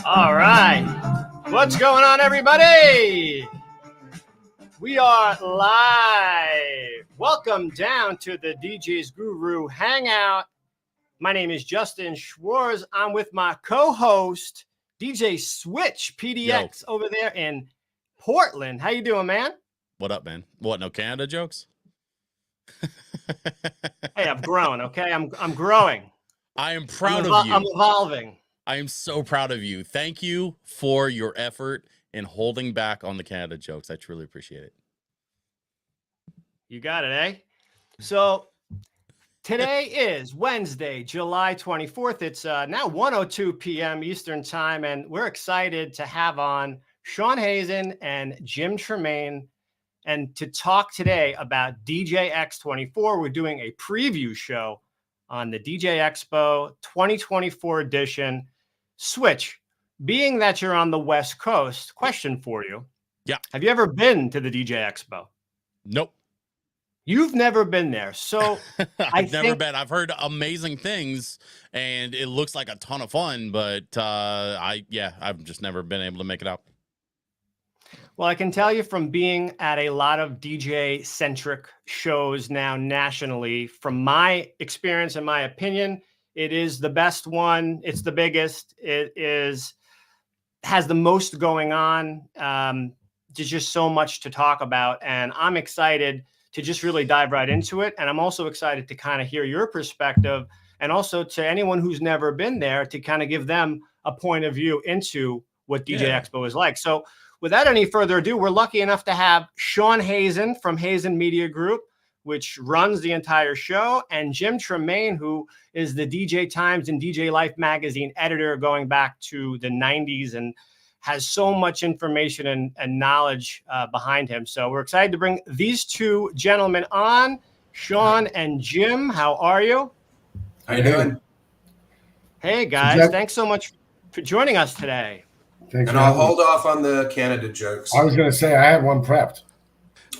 All right. What's going on, everybody? We are live. Welcome down to the DJ's Guru Hangout. My name is Justin Schwartz. I'm with my co-host, DJ Switch PDX over there in Portland. How you doing, man? What up, man? What, no Canada jokes? Hey, I've grown, okay? I'm growing. I am proud of you. I'm evolving. I am so proud of you. Thank you for your effort in holding back on the Canada jokes. I truly appreciate it. You got it, eh? So today is Wednesday, July 24th. It's now 1:02 p.m. Eastern time, and we're excited to have on Shawn Hazan and Jim Tremayne and to talk today about DJX 24. We're doing a preview show on the DJ Expo 2024 edition. Switch, being that you're on the West Coast, question for you. Yeah. Have you ever been to the DJ Expo? Nope. You've never been there. So I've never been. I've heard amazing things and it looks like a ton of fun, but I've just never been able to make it out. Well, I can tell you from being at a lot of DJ centric shows now nationally, from my experience and my opinion, it is the best one. It's the biggest. Has the most going on. There's just so much to talk about. And I'm excited to just really dive right into it. And I'm also excited to kind of hear your perspective, and also to anyone who's never been there to kind of give them a point of view into what DJ Expo is like. So without any further ado, we're lucky enough to have Shawn Hazan from Hazan Media Group, which runs the entire show, and Jim Tremayne, who is the DJ Times and DJ Life magazine editor going back to the 90s and has so much information and knowledge behind him. So we're excited to bring these two gentlemen on. Shawn and Jim, how are you? How you doing? Hey, guys. Thanks so much for joining us today. Thanks. And I'll hold off on the Canada jokes. I was going to say I had one prepped.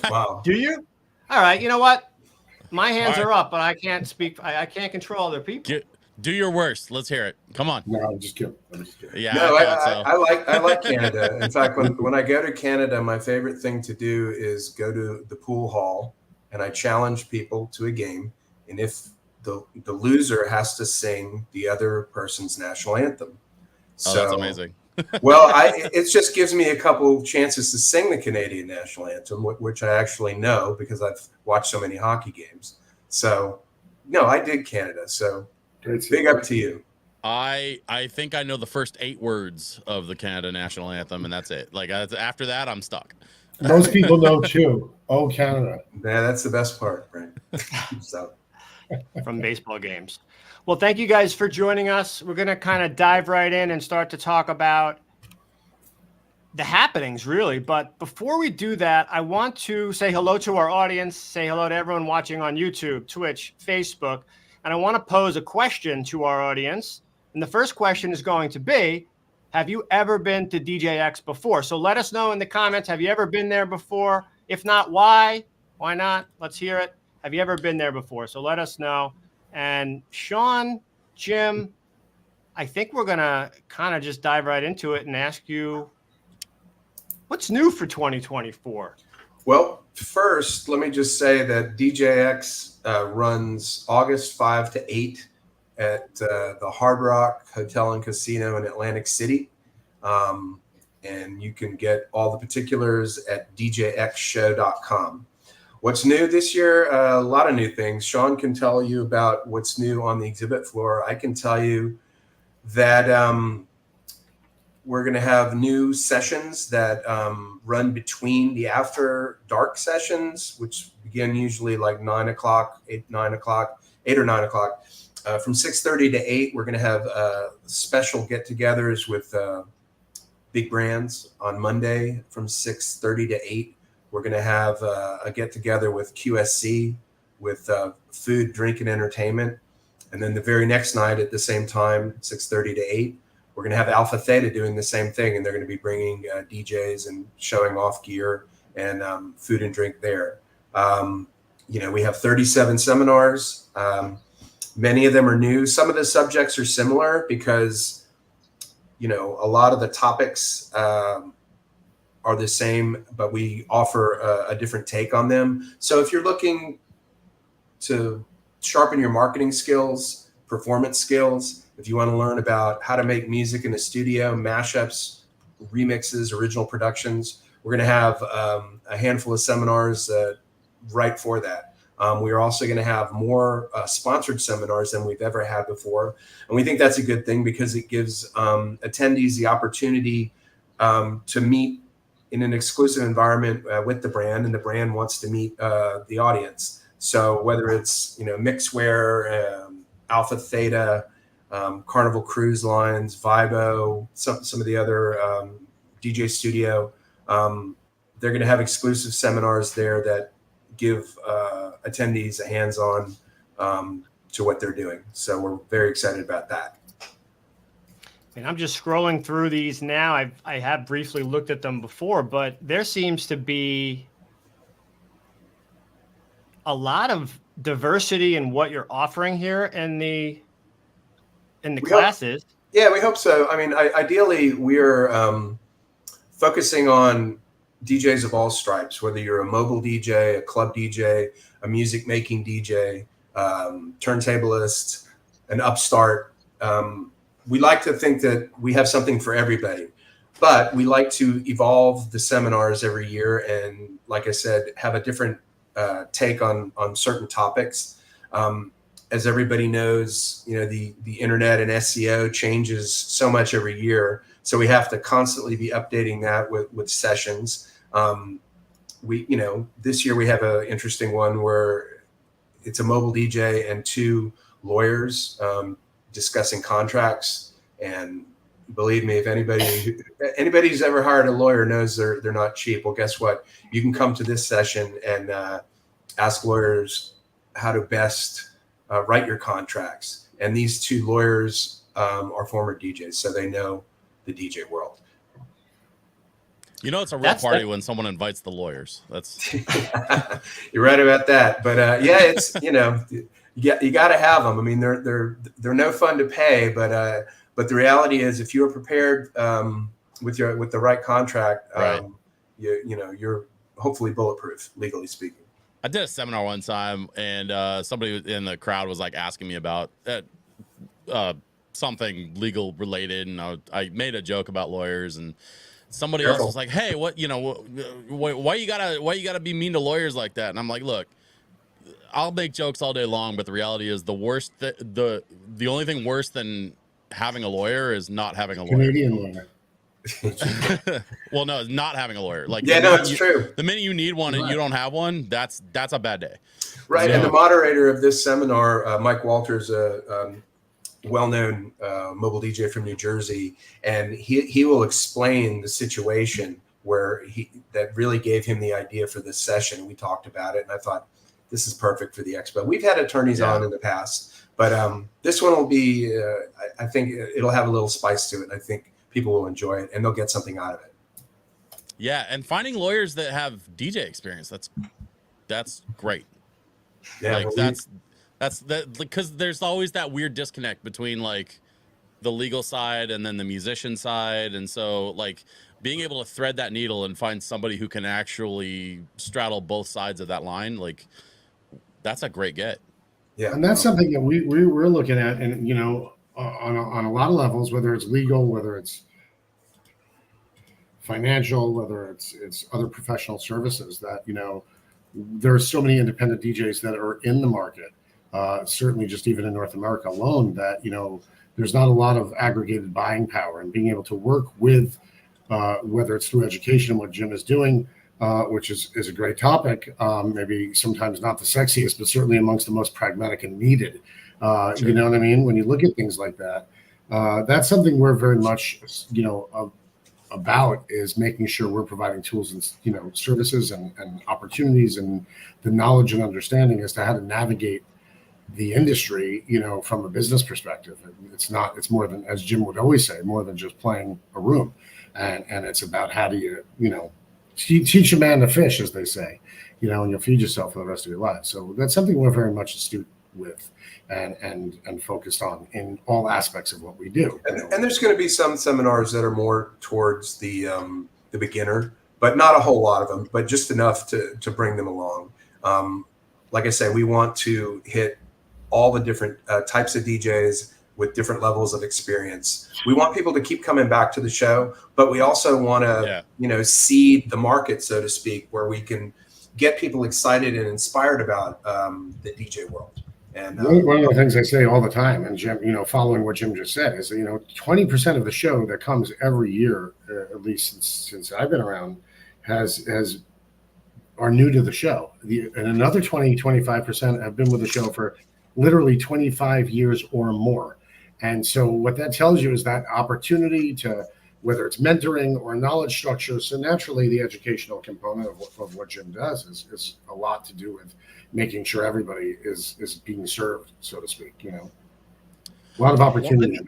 Wow. Do you? All right. You know what? My hands are up, but I can't speak. I can't control other people. Do your worst. Let's hear it. Come on. No, I'm just kidding. Yeah. No, I like Canada. In fact, when I go to Canada, my favorite thing to do is go to the pool hall, and I challenge people to a game. And if the loser has to sing the other person's national anthem. So, that's amazing. Well, it just gives me a couple chances to sing the Canadian national anthem, which I actually know because I've watched so many hockey games. So, no, I did Canada. So, big up to you. I think I know the first 8 words of the Canada national anthem, and that's it. Like after that, I'm stuck. Most people know too. Oh, Canada. Yeah, that's the best part, right? So, from baseball games. Well, thank you guys for joining us. We're going to kind of dive right in and start to talk about the happenings, really. But before we do that, I want to say hello to our audience, say hello to everyone watching on YouTube, Twitch, Facebook. And I want to pose a question to our audience. And the first question is going to be, have you ever been to DJX before? So let us know in the comments, have you ever been there before? If not, why? Why not? Let's hear it. Have you ever been there before? So let us know. And Shawn, Jim, I think we're going to kind of just dive right into it and ask you, what's new for 2024? Well, first, let me just say that DJX runs August 5 to 8 at the Hard Rock Hotel and Casino in Atlantic City. And you can get all the particulars at djxshow.com. What's new this year? A lot of new things. Shawn can tell you about what's new on the exhibit floor. I can tell you that we're going to have new sessions that run between the after dark sessions, which begin usually like 9 o'clock, 8 or 9 o'clock. From 6:30 to 8, we're going to have special get-togethers with big brands on Monday from 6:30 to 8. We're going to have a get-together with QSC with food, drink, and entertainment. And then the very next night at the same time, 6:30 to 8, we're going to have Alpha Theta doing the same thing. And they're going to be bringing DJs and showing off gear and food and drink there. We have 37 seminars. Many of them are new. Some of the subjects are similar because, a lot of the topics are the same, but we offer a different take on them. So if you're looking to sharpen your marketing skills, performance skills, if you want to learn about how to make music in the studio, mashups, remixes, original productions, we're going to have a handful of seminars right for that. We are also going to have more sponsored seminars than we've ever had before. And we think that's a good thing because it gives attendees the opportunity to meet in an exclusive environment with the brand, and the brand wants to meet the audience. So whether it's, Mixwear, Alpha Theta, Carnival Cruise Lines, Vibo, some of the other DJ Studio, they're going to have exclusive seminars there that give attendees a hands-on to what they're doing. So we're very excited about that. And I'm just scrolling through these now. I have briefly looked at them before, but there seems to be a lot of diversity in what you're offering here in the classes. We hope so. I mean, ideally, we're focusing on DJs of all stripes, whether you're a mobile DJ, a club DJ, a music making DJ, turntablist, an upstart. We like to think that we have something for everybody, but we like to evolve the seminars every year. And like I said, have a different take on certain topics. As everybody knows, the internet and SEO changes so much every year. So we have to constantly be updating that with sessions. This year we have an interesting one where it's a mobile DJ and 2 lawyers discussing contracts. And believe me, if anybody who's ever hired a lawyer knows they're not cheap. Well, guess what? You can come to this session and ask lawyers how to best write your contracts. And these 2 lawyers are former DJs, so they know the DJ world. It's a real party when someone invites the lawyers. That's you're right about that. But it's you got to have them. I mean, they're no fun to pay, but the reality is, if you are prepared with the right contract, right. You're hopefully bulletproof, legally speaking. I did a seminar one time, and somebody in the crowd was like asking me about something legal related, and I made a joke about lawyers, and somebody else was like, "Hey, why you gotta be mean to lawyers like that?" And I'm like, "Look, I'll make jokes all day long, but the reality is the only thing worse than having a lawyer is not having a lawyer." Canadian lawyer. Well, no, not having a lawyer. Like, it's true. The minute you need one and you don't have one, that's a bad day. Right. So, and the moderator of this seminar, Mike Walters, a well-known mobile DJ from New Jersey, and he will explain the situation where that really gave him the idea for this session. We talked about it, and I thought this is perfect for the expo. We've had attorneys on in the past, but this one will be. I think it'll have a little spice to it. I think people will enjoy it, and they'll get something out of it. Yeah, and finding lawyers that have DJ experience, that's great. Yeah, like that's because there's always that weird disconnect between like the legal side and then the musician side, and so like being able to thread that needle and find somebody who can actually straddle both sides of that line, like that's a great get. Yeah, and that's something that we're looking at, and on a lot of levels, whether it's legal, whether it's financial, whether it's other professional services, that there are so many independent DJs that are in the market, certainly just even in North America alone, that there's not a lot of aggregated buying power, and being able to work with, whether it's through education, what Jim is doing, which is a great topic, maybe sometimes not the sexiest, but certainly amongst the most pragmatic and needed. Sure. You know what I mean? When you look at things like that, that's something we're very much, about, is making sure we're providing tools and, services and opportunities and the knowledge and understanding as to how to navigate the industry, from a business perspective. It's more than, as Jim would always say, more than just playing a room. And it's about how do you, teach a man to fish, as they say, and you'll feed yourself for the rest of your life. So that's something we're very much astute with and focused on in all aspects of what we do. And there's going to be some seminars that are more towards the beginner, but not a whole lot of them, but just enough to bring them along. Like I say, we want to hit all the different types of DJs with different levels of experience. We want people to keep coming back to the show, but we also want to, seed the market, so to speak, where we can get people excited and inspired about the DJ world. And one of the things I say all the time, and Jim, following what Jim just said, is 20% of the show that comes every year, at least since I've been around, are new to the show. And another 25% have been with the show for literally 25 years or more. And so what that tells you is that opportunity to, whether it's mentoring or knowledge structure. So naturally, the educational component of what Jim does is a lot to do with making sure everybody is being served, so to speak. A lot of opportunity.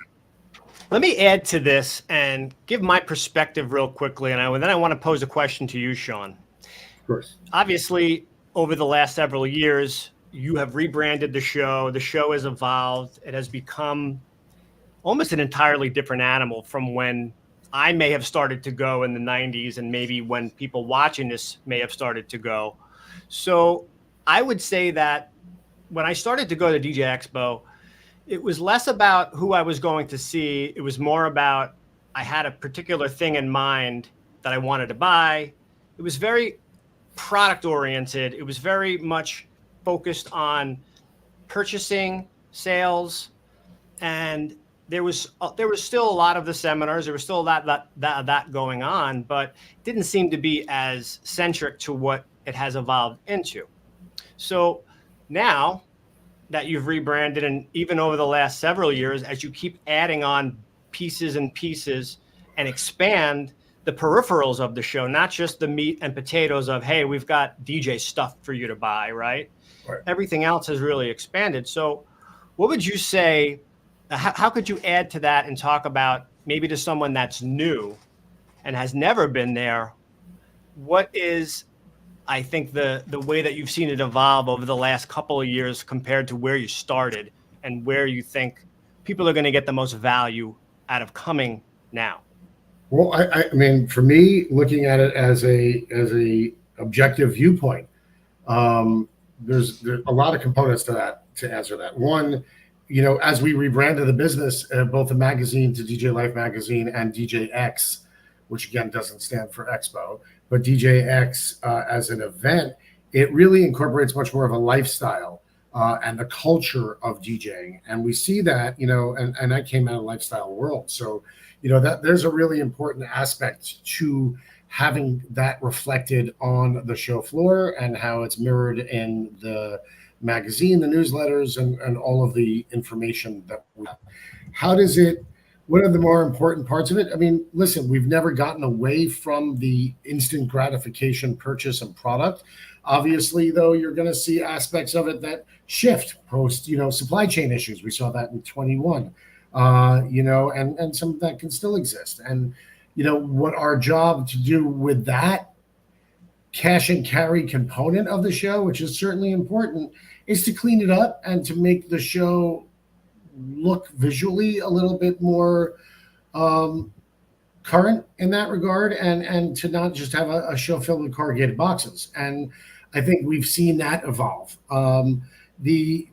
Let me add to this and give my perspective real quickly, and then I want to pose a question to you, Shawn. Of course. Obviously, over the last several years, you have rebranded the show. The show has evolved. It has become almost an entirely different animal from when I may have started to go in the 90s, and maybe when people watching this may have started to go. So I would say that when I started to go to DJ Expo, it was less about who I was going to see. It was more about, I had a particular thing in mind that I wanted to buy. It was very product oriented. It was very much focused on purchasing, sales, and there was still a lot of the seminars. There was still that going on, but it didn't seem to be as centric to what it has evolved into. So now that you've rebranded, and even over the last several years, as you keep adding on pieces and expand the peripherals of the show, not just the meat and potatoes of, hey, we've got DJ stuff for you to buy, right? Everything else has really expanded. So what would you say, how could you add to that and talk about, maybe to someone that's new and has never been there, what is, I think, the way that you've seen it evolve over the last couple of years compared to where you started, and where you think people are going to get the most value out of coming now? Well, I mean, for me, looking at it as a objective viewpoint, there's a lot of components to that, to answer that. One, as we rebranded the business, both the magazine to DJ Life Magazine and DJX, which again doesn't stand for Expo, but DJX as an event, it really incorporates much more of a lifestyle and the culture of DJing. And we see that, and I came out of the lifestyle world. So, that there's a really important aspect to having that reflected on the show floor, and how it's mirrored in the magazine, the newsletters, and all of the information that we have. What are the more important parts of it? I mean, listen, we've never gotten away from the instant gratification purchase and product. Obviously, though, you're going to see aspects of it that shift post, supply chain issues. We saw that in 21, and some of that can still exist. And, what our job to do with that cash and carry component of the show, which is certainly important, is to clean it up and to make the show look visually a little bit more current in that regard, and to not just have a show filled with corrugated boxes. And I think we've seen that evolve. The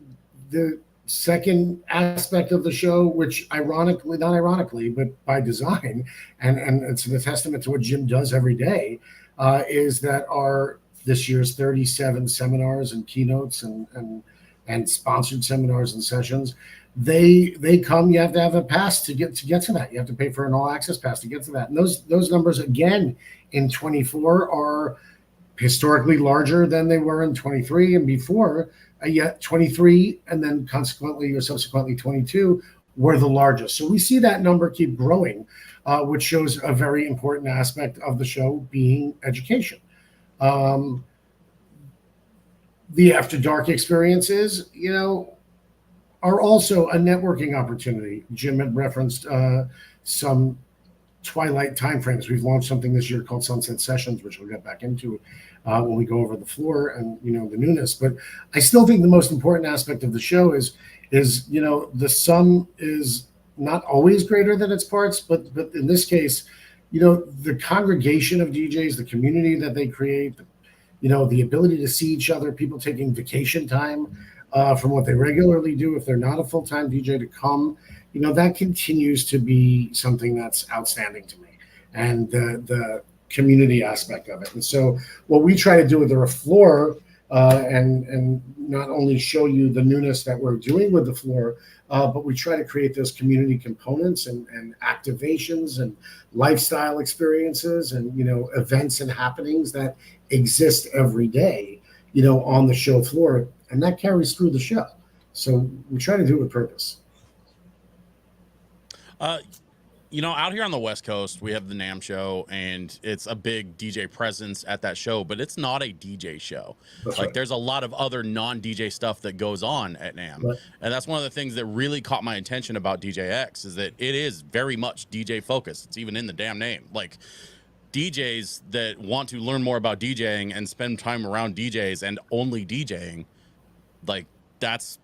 second aspect of the show, which not ironically, but by design, and it's a testament to what Jim does every day, is that this year's 37 seminars and keynotes and sponsored seminars and sessions, they come. You have to have a pass to get to that. You have to pay for an all access pass to get to that. And those numbers again in 24 are historically larger than they were in 23 and before. Yet 23 and then consequently or subsequently 22 were the largest. So we see that number keep growing, which shows a very important aspect of the show being education. The after dark experiences, are also a networking opportunity. Jim had referenced some twilight timeframes. We've launched something this year called Sunset Sessions, which we'll get back into when we go over the floor and the newness. But I still think the most important aspect of the show is the sum is not always greater than its parts, but in this case, the congregation of DJs, the community that they create, the ability to see each other, people taking vacation time from what they regularly do if they're not a full-time DJ to come, that continues to be something that's outstanding to me, and the community aspect of it. And so what we try to do with the floor and not only show you the newness that we're doing with the floor, but we try to create those community components and activations and lifestyle experiences and events and happenings that exist every day on the show floor, and that carries through the show. So we try to do it with purpose. Out here on the West Coast, we have the NAMM show, and it's a big DJ presence at that show, but it's not a DJ show. That's right. There's a lot of other non-DJ stuff that goes on at NAMM. Right. And that's one of the things that really caught my attention about DJX is that it is very much DJ focused. It's even in the damn name. DJs that want to learn more about DJing and spend time around DJs and only DJing, that's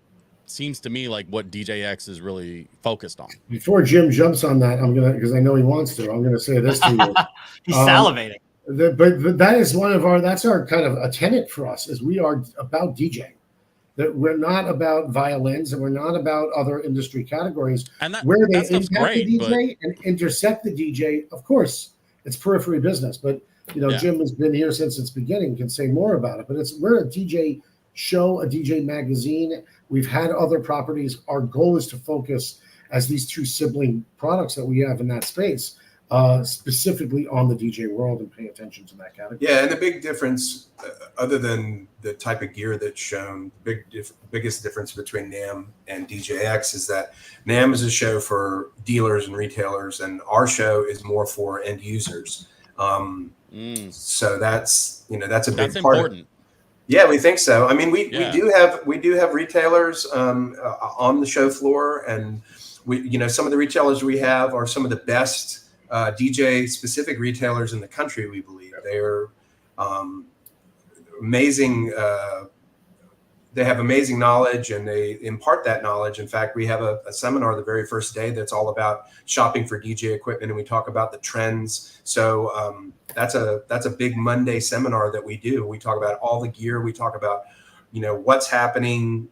seems to me like what DJX is really focused on. Before Jim jumps on that, because I know he wants to, I'm gonna say this to you. He's salivating. But that is that's our kind of a tenet for us, is we are about DJing. That we're not about violins and we're not about other industry categories. And where they that stuff's impact great, the DJ and intersect the DJ, of course, it's periphery business. But Jim has been here since its beginning, can say more about it. But we're a DJ show, a DJ magazine. We've had other properties. Our goal is to focus as these two sibling products that we have in that space, specifically on the DJ world, and pay attention to that category. Yeah, and the big difference, other than the type of gear that's shown, biggest difference between NAMM and DJX is that NAMM is a show for dealers and retailers, and our show is more for end users. So that's a big That's part. important. Yeah, we think so. I mean, we do have retailers on the show floor, and some of the retailers we have are some of the best DJ specific retailers in the country. We believe they are amazing. They have amazing knowledge, and they impart that knowledge. In fact, we have a seminar the very first day that's all about shopping for DJ equipment, and we talk about the trends. So that's a big Monday seminar that we do. We talk about all the gear. We talk about what's happening,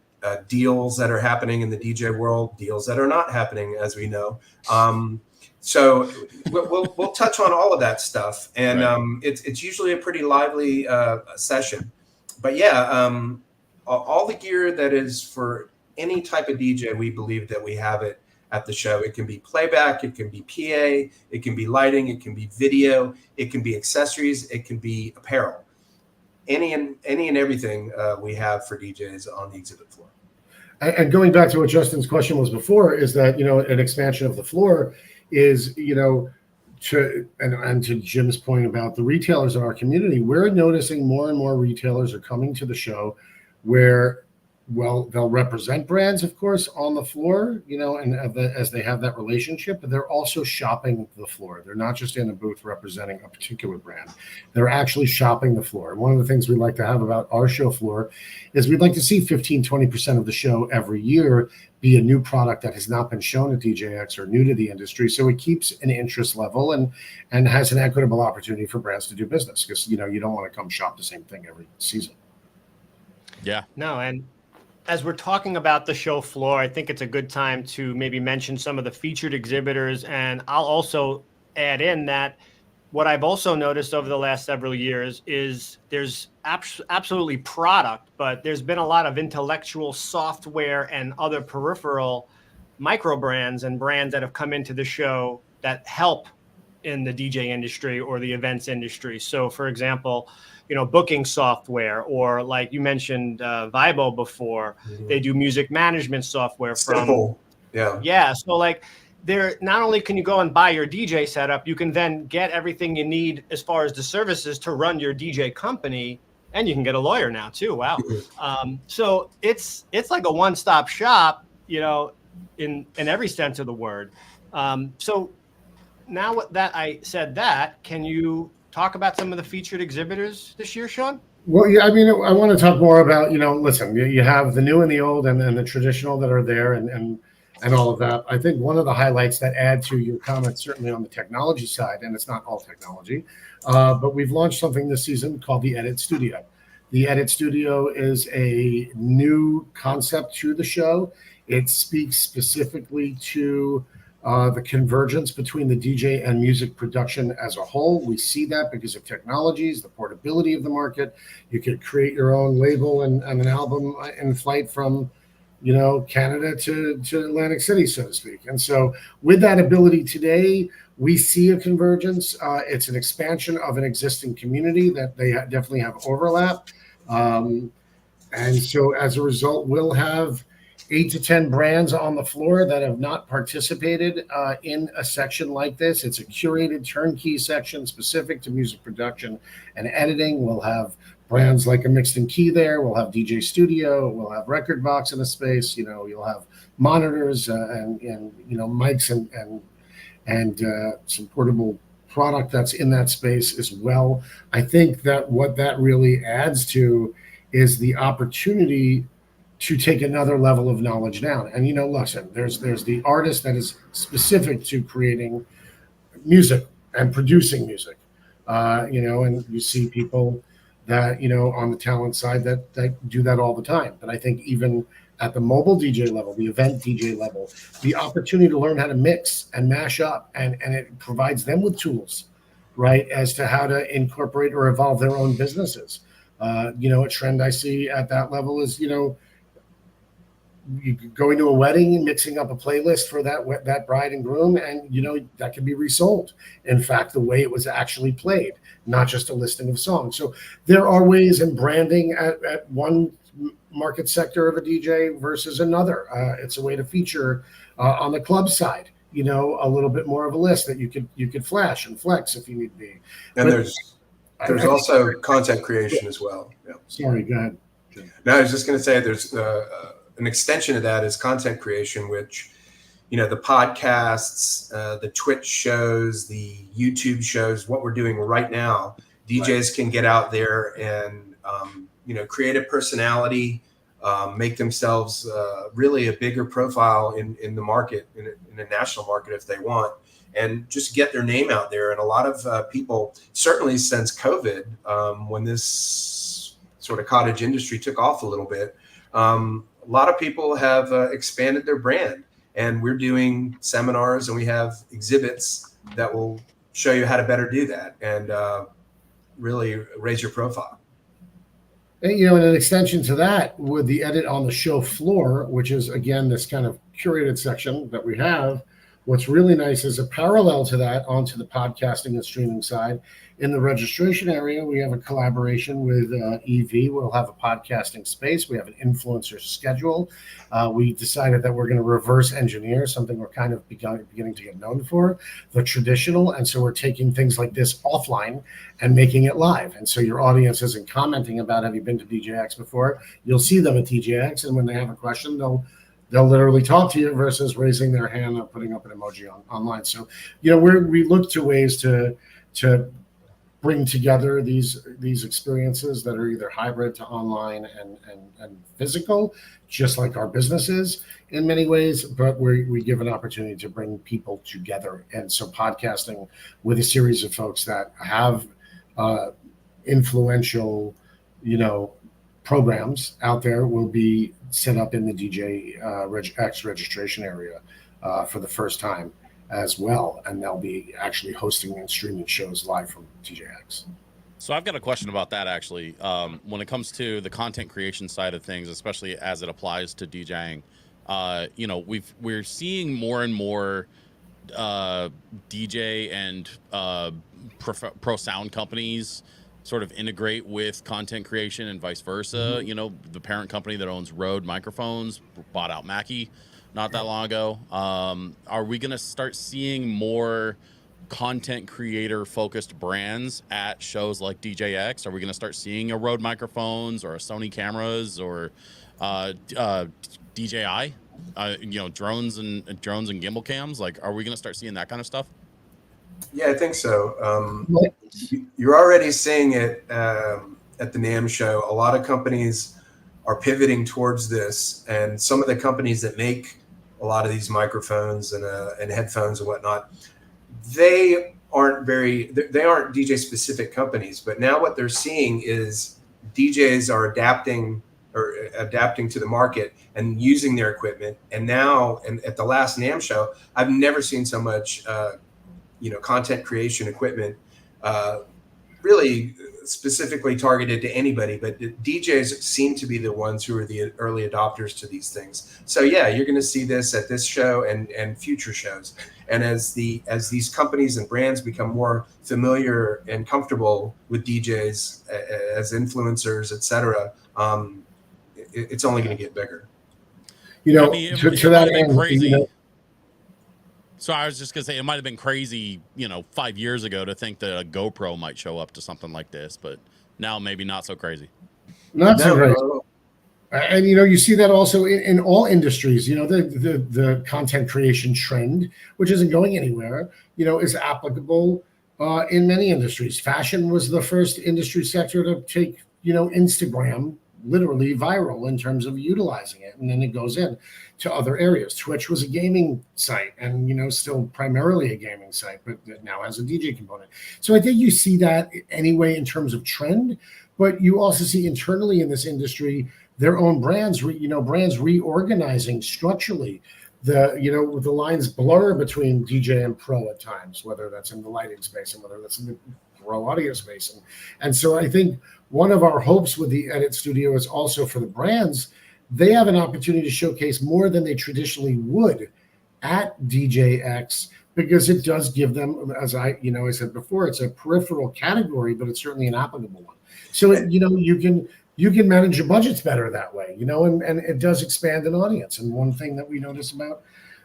deals that are happening in the DJ world, deals that are not happening, as we know. So we'll touch on all of that stuff, and right. It's usually a pretty lively session. But all the gear that is for any type of DJ, we believe that we have it at the show. It can be playback, it can be PA, it can be lighting, it can be video, it can be accessories, it can be apparel. Any and everything we have for DJs on the exhibit floor. And going back to what Justin's question was before, is that an expansion of the floor is to Jim's point about the retailers in our community. We're noticing more and more retailers are coming to the show where, they'll represent brands, of course, on the floor, and as they have that relationship, but they're also shopping the floor. They're not just in a booth representing a particular brand. They're actually shopping the floor. And one of the things we like to have about our show floor is we'd like to see 15-20% of the show every year be a new product that has not been shown at DJX or new to the industry. So it keeps an interest level and has an equitable opportunity for brands to do business, because, you don't want to come shop the same thing every season. Yeah. No, and as we're talking about the show floor, I think it's a good time to maybe mention some of the featured exhibitors. And I'll also add in that what I've also noticed over the last several years is there's absolutely product, but there's been a lot of intellectual software and other peripheral micro brands and brands that have come into the show that help in the DJ industry or the events industry. So for example, booking software, or like you mentioned, Vibo before, they do music management software Simple. Yeah. So like there, not only can you go and buy your DJ setup, you can then get everything you need as far as the services to run your DJ company, and you can get a lawyer now too. Wow. So it's like a one-stop shop, in every sense of the word. So now that I said that, can you talk about some of the featured exhibitors this year, Shawn? Well, yeah, I mean, I want to talk more about, listen, you have the new and the old and the traditional that are there and all of that. I think one of the highlights that add to your comments, certainly on the technology side, and it's not all technology, but we've launched something this season called the Edit Studio. The Edit Studio is a new concept to the show. It speaks specifically to the convergence between the DJ and music production as a whole. We see that because of technologies, the portability of the market. You could create your own label and an album in flight from, Canada to Atlantic City, so to speak. And so with that ability today, we see a convergence. It's an expansion of an existing community that they definitely have overlap. And so as a result, we'll have 8 to 10 brands on the floor that have not participated in a section like this. It's a curated turnkey section specific to music production and editing. We'll have brands like a Mixed and Key there. We'll have DJ Studio. We'll have Record Box in the space. You'll have monitors and mics and some portable product that's in that space as well. I think that what that really adds to is the opportunity to take another level of knowledge down. And listen, there's the artist that is specific to creating music and producing music, and you see people that on the talent side that do that all the time. But I think even at the mobile DJ level, the event DJ level, the opportunity to learn how to mix and mash up, and it provides them with tools, right, as to how to incorporate or evolve their own businesses. A trend I see at that level is you going to a wedding and mixing up a playlist for that bride and groom, and that can be resold. In fact, the way it was actually played, not just a listing of songs. So there are ways in branding at one market sector of a DJ versus another. It's a way to feature on the club side, a little bit more of a list that you could flash and flex if you need be. And there's also content creation as well. Yeah. Sorry, go ahead. No, I was just going to say there's an extension of that is content creation, which, the podcasts, the Twitch shows, the YouTube shows, what we're doing right now, DJs can get out there and, create a personality, make themselves really a bigger profile in the market, in a national market if they want, and just get their name out there. And a lot of people, certainly since COVID, when this sort of cottage industry took off a little bit, a lot of people have expanded their brand, and we're doing seminars and we have exhibits that will show you how to better do that and really raise your profile. And, in an extension to that, with the Edit on the show floor, which is, again, this kind of curated section that we have, what's really nice is a parallel to that onto the podcasting and streaming side. In the registration area, we have a collaboration with EV. We'll have a podcasting space. We have an influencer schedule. We decided that we're going to reverse engineer something we're kind of beginning to get known for, the traditional. And so we're taking things like this offline and making it live. And so your audience isn't commenting about, have you been to DJX before? You'll see them at DJX, and when they have a question, they'll literally talk to you versus raising their hand or putting up an emoji online. So, we look to ways to bring together these experiences that are either hybrid to online and physical, just like our businesses in many ways, but we give an opportunity to bring people together. And so podcasting with a series of folks that have influential, programs out there will be set up in the DJX registration area for the first time as well, and they'll be actually hosting and streaming shows live from DJX. So I've got a question about that, actually. When it comes to the content creation side of things, especially as it applies to DJing, You know, we're seeing more and more DJ and pro sound companies sort of integrate with content creation and vice versa. You know, the parent company that owns Rode Microphones bought out Mackie not that long ago. Are we going to start seeing more content creator focused brands at shows like DJX? Are we going to start seeing a Rode Microphones or a Sony cameras or DJI? You know, drones and gimbal cams. Like, are we going to start seeing that kind of stuff? Yeah, I think so. You're already seeing it at the NAMM show. A lot of companies are pivoting towards this, and some of the companies that make a lot of these microphones and headphones and whatnot, they aren't DJ specific companies. But now what they're seeing is DJs are adapting to the market and using their equipment. And now, and at the last NAMM show, I've never seen so much, content creation equipment, really specifically targeted to anybody, but DJs seem to be the ones who are the early adopters to these things. So yeah, you're going to see this at this show and future shows. And as these companies and brands become more familiar and comfortable with DJs as influencers, etc., it's only going to get bigger. You know, I mean, to that end, crazy. You know, So I was just gonna say it might have been crazy, 5 years ago to think that a GoPro might show up to something like this, but now maybe not so crazy. Not so crazy. And you see that also in all industries. The content creation trend, which isn't going anywhere, is applicable in many industries. Fashion was the first industry sector to take Instagram literally viral in terms of utilizing it, and then it goes in to other areas. Twitch was a gaming site, and still primarily a gaming site, but it now has a DJ component. So I think you see that anyway in terms of trend, but you also see internally in this industry their own brands, brands reorganizing structurally. The lines blur between DJ and pro at times, whether that's in the lighting space and whether that's in the pro audio space, and so I think one of our hopes with the Edit Studio is also for the brands. They have an opportunity to showcase more than they traditionally would at DJX, because it does give them, as I said before, it's a peripheral category, but it's certainly an applicable one. So you can manage your budgets better that way, and it does expand an audience. And one thing that we notice about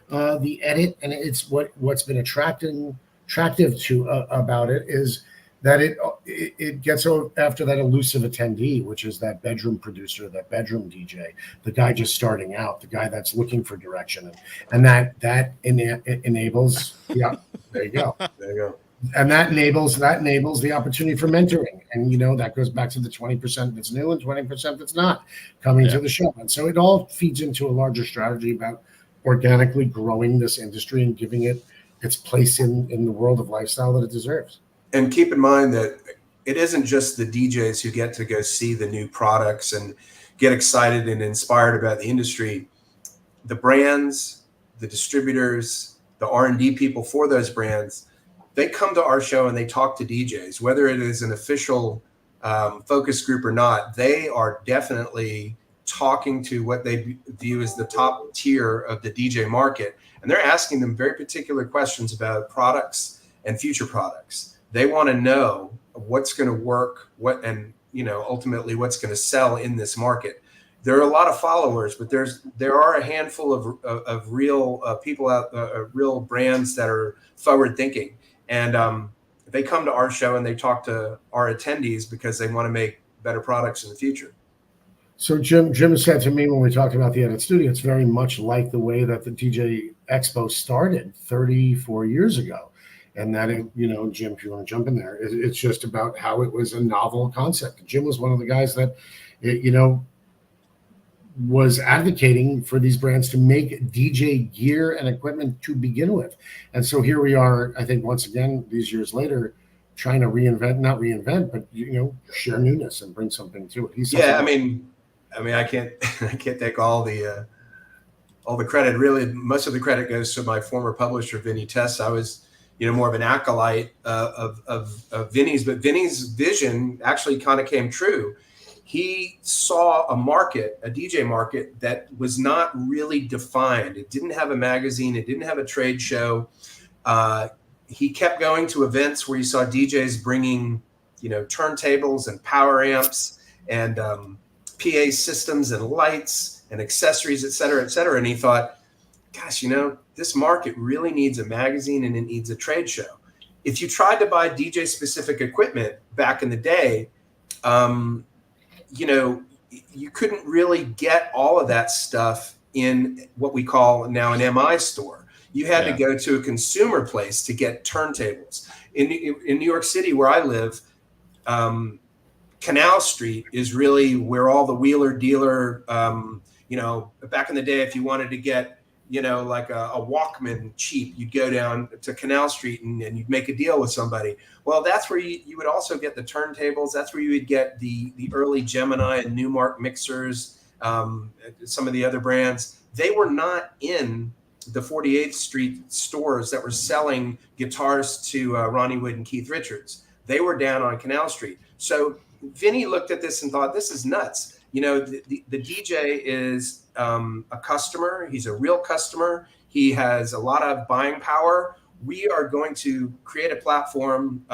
the Edit, and it's what's been attractive to about it, is that it gets after that elusive attendee, which is that bedroom producer, that bedroom DJ, the guy just starting out, the guy that's looking for direction, and that enables. Yeah, there you go. And that enables the opportunity for mentoring, and that goes back to the 20% that's new and 20% that's not coming to the show, and so it all feeds into a larger strategy about organically growing this industry and giving it its place in the world of lifestyle that it deserves. And keep in mind that it isn't just the DJs who get to go see the new products and get excited and inspired about the industry. The brands, the distributors, the R&D people for those brands, they come to our show and they talk to DJs, whether it is an official focus group or not. They are definitely talking to what they view as the top tier of the DJ market. And they're asking them very particular questions about products and future products. They want to know what's going to work, ultimately what's going to sell in this market. There are a lot of followers, but there are a handful of real people out, real brands that are forward thinking, and they come to our show and they talk to our attendees because they want to make better products in the future. So Jim said to me when we talked about the Edit Studio, it's very much like the way that the DJ Expo started 34 years ago. And that, Jim, if you want to jump in there, it's just about how it was a novel concept. Jim was one of the guys that, was advocating for these brands to make DJ gear and equipment to begin with. And so here we are, I think, once again, these years later, trying to not reinvent, but, share newness and bring something to it. I can't take all the credit. Really, most of the credit goes to my former publisher, Vinny Tess. I was more of an acolyte of Vinny's, but Vinny's vision actually kind of came true. he saw a market, a DJ market that was not really defined. It didn't have a magazine. It didn't have a trade show. He kept going to events where he saw DJs bringing, turntables and power amps and PA systems and lights and accessories, et cetera, et cetera. And he thought, gosh, this market really needs a magazine and it needs a trade show. If you tried to buy DJ specific equipment back in the day, you couldn't really get all of that stuff in what we call now an MI store. You had to go to a consumer place to get turntables. In New York City, where I live, Canal Street is really where all the wheeler dealer, back in the day, if you wanted to get, like a Walkman cheap, you'd go down to Canal Street and you'd make a deal with somebody. Well, that's where you would also get the turntables. That's where you would get the early Gemini and Newmark mixers, some of the other brands. They were not in the 48th Street stores that were selling guitars to Ronnie Wood and Keith Richards. They were down on Canal Street. So Vinny looked at this and thought, this is nuts. The DJ is a customer. He's a real customer. He has a lot of buying power. We are going to create a platform,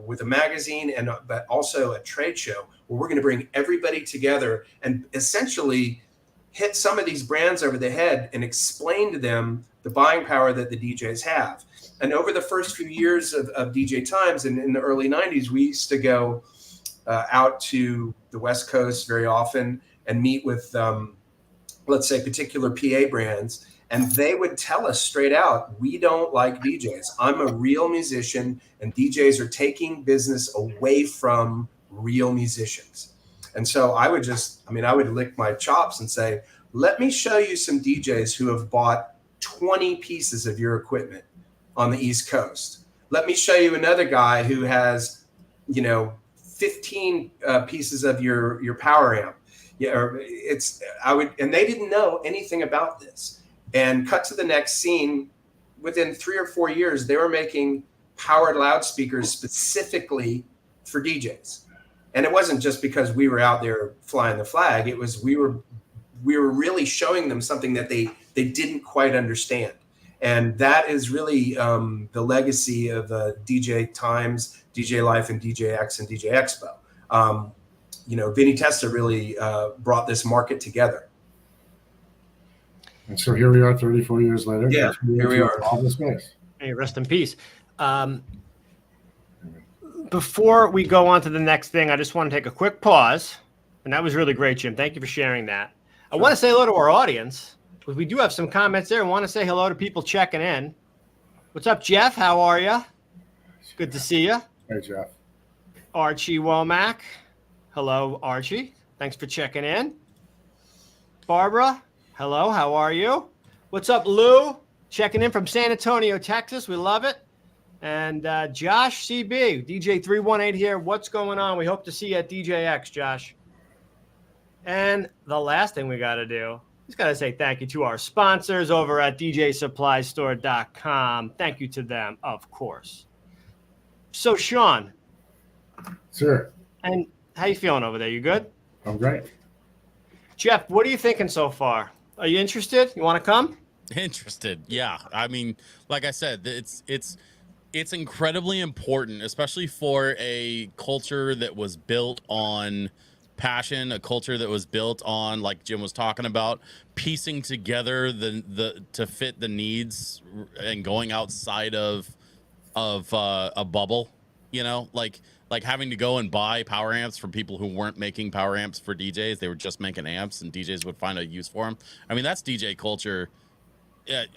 with a magazine but also a trade show where we're going to bring everybody together and essentially hit some of these brands over the head and explain to them the buying power that the DJs have. And over the first few years of DJ Times and in the early 90s, we used to go out to the West Coast very often and meet with, let's say, particular PA brands. And they would tell us straight out, we don't like DJs. I'm a real musician, and DJs are taking business away from real musicians. And so I would lick my chops and say, let me show you some DJs who have bought 20 pieces of your equipment on the East Coast. Let me show you another guy who has, 15 pieces of your power amp. And they didn't know anything about this. And cut to the next scene, within 3 or 4 years, they were making powered loudspeakers specifically for DJs. And it wasn't just because we were out there flying the flag. It was we were really showing them something that they didn't quite understand. And that is really the legacy of DJ Times, DJ Life, and DJX and DJ Expo. Vinny Testa really brought this market together. And so here we are 34 years later. Yeah, here we are. All this space. Hey, rest in peace. Before we go on to the next thing, I just want to take a quick pause. And that was really great, Jim. Thank you for sharing that. I want to say hello to our audience, because we do have some comments there. I want to say hello to people checking in. What's up, Jeff? How are you? Good to see you. Hey, Jeff. Archie Womack. Hello, Archie. Thanks for checking in. Barbara. Hello. How are you? What's up, Lou? Checking in from San Antonio, Texas. We love it. And Josh CB, DJ 318 here. What's going on? We hope to see you at DJX, Josh. And the last thing we got to do, just got to say thank you to our sponsors over at djsupplystore.com. Thank you to them, of course. So, Shawn. Sir. And how you feeling over there? You good? I'm great. Jeff, what are you thinking so far? Are you interested? You want to come? Interested. Yeah. I mean, like I said, it's incredibly important, especially for a culture that was built on passion, a culture that was built on, like Jim was talking about, piecing together the to fit the needs and going outside of a bubble, like having to go and buy power amps from people who weren't making power amps for DJs. They were just making amps, and DJs would find a use for them. I mean, that's DJ culture.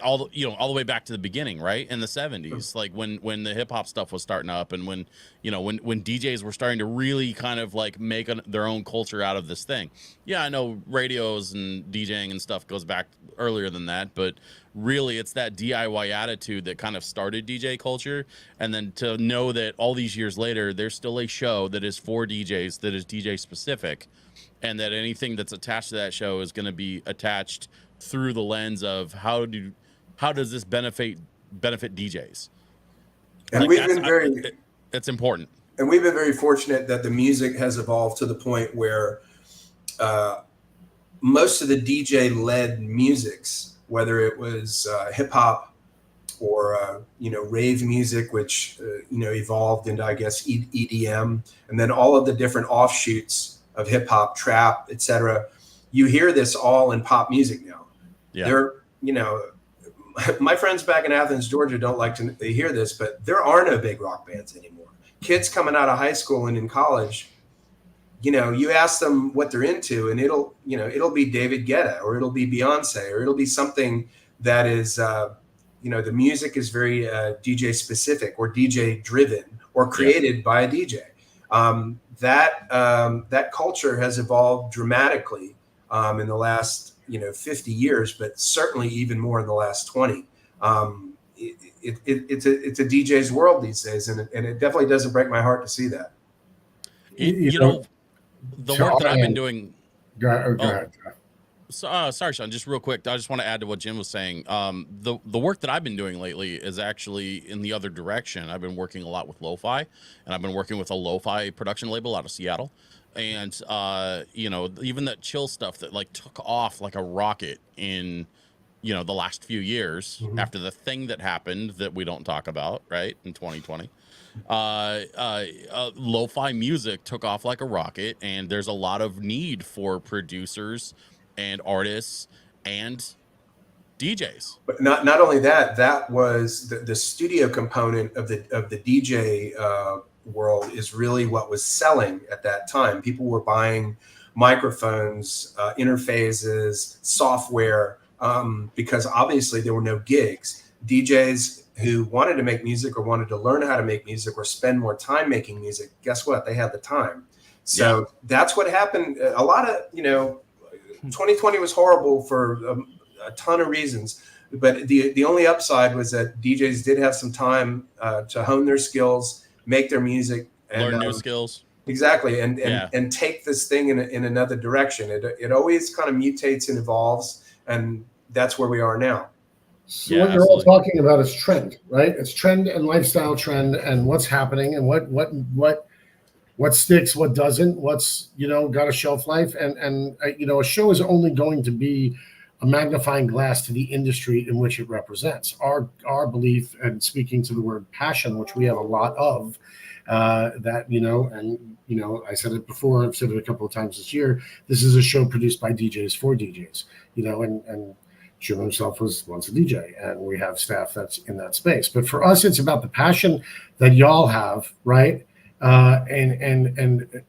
All the way back to the beginning, right? In the 70s, like when the hip hop stuff was starting up, and when DJs were starting to really kind of like make their own culture out of this thing. Yeah, I know radios and DJing and stuff goes back earlier than that, but really it's that DIY attitude that kind of started DJ culture. And then to know that all these years later, there's still a show that is for DJs, that is DJ specific, and that anything that's attached to that show is going to be attached through the lens of how does this benefit DJs? And like we've been it's important. And we've been very fortunate that the music has evolved to the point where most of the DJ-led musics, whether it was hip hop or rave music, which evolved into, I guess, EDM, and then all of the different offshoots of hip hop, trap, etc. You hear this all in pop music now. Yeah. My friends back in Athens, Georgia, don't like to hear this, but there are no big rock bands anymore. Kids coming out of high school and in college, you ask them what they're into, and it'll be David Guetta, or it'll be Beyonce, or it'll be something that is, the music is very DJ specific or DJ driven or created by a DJ. That culture has evolved dramatically in the last 50 years, but certainly even more in the last 20. It's a DJ's world these days, and it definitely doesn't break my heart to see that. The work that I've been doing. Go ahead. Sorry, Shawn, just real quick. I just want to add to what Jim was saying. The work that I've been doing lately is actually in the other direction. I've been working a lot with lo-fi, and I've been working with a lo-fi production label out of Seattle. And, even that chill stuff that like took off like a rocket in, the last few years after the thing that happened that we don't talk about, right, in 2020. Lo-fi music took off like a rocket, and there's a lot of need for producers and artists and DJs. But not only that was the studio component of the DJ world is really what was selling at that time. People were buying microphones, interfaces, software, because obviously there were no gigs. DJs who wanted to make music or wanted to learn how to make music or spend more time making music, guess what? They had the time. So that's what happened. A lot of, 2020 was horrible for a ton of reasons, but the only upside was that DJs did have some time to hone their skills, make their music, and learn new skills. Exactly, and take this thing in another direction. It always kind of mutates and evolves, and that's where we are now. So what you're all talking about is trend, right? It's trend and lifestyle trend, and what's happening, and what sticks, what doesn't, what's got a shelf life, and a show is only going to be a magnifying glass to the industry in which it represents. Our belief, and speaking to the word passion, which we have a lot of, that I said it before, I've said it a couple of times this year. This is a show produced by DJs for DJs, and Jim himself was once a DJ, and we have staff that's in that space. But for us, it's about the passion that y'all have, right? And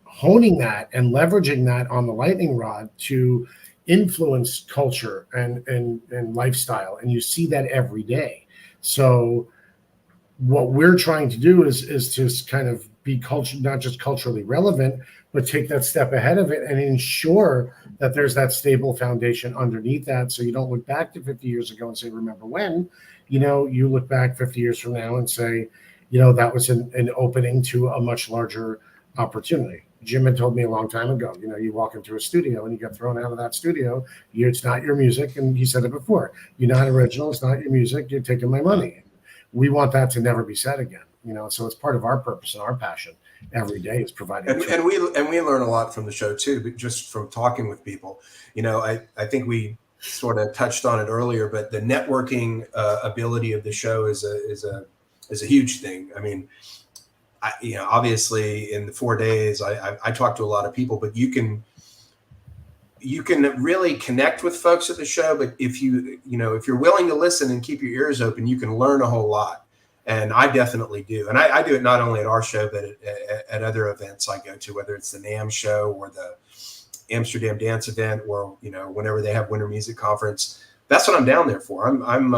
honing that and leveraging that on the lightning rod to influence culture and lifestyle. And you see that every day. So what we're trying to do is to kind of be not just culturally relevant, but take that step ahead of it and ensure that there's that stable foundation underneath that. So you don't look back to 50 years ago and say, remember when, you look back 50 years from now and say, that was an opening to a much larger opportunity. Jim had told me a long time ago, you walk into a studio and you get thrown out of that studio. It's not your music. And he said it before, you're not original. It's not your music. You're taking my money. We want that to never be said again. So it's part of our purpose and our passion every day is providing. And we learn a lot from the show too, but just from talking with people. I think we sort of touched on it earlier, but the networking ability of the show is a huge thing. I mean, obviously in the 4 days, I talked to a lot of people, but you can really connect with folks at the show. But if you're willing to listen and keep your ears open, you can learn a whole lot. And I definitely do. And I do it not only at our show, but at other events I go to, whether it's the NAMM show or the Amsterdam Dance event, or, whenever they have Winter Music Conference. That's what I'm down there for. I'm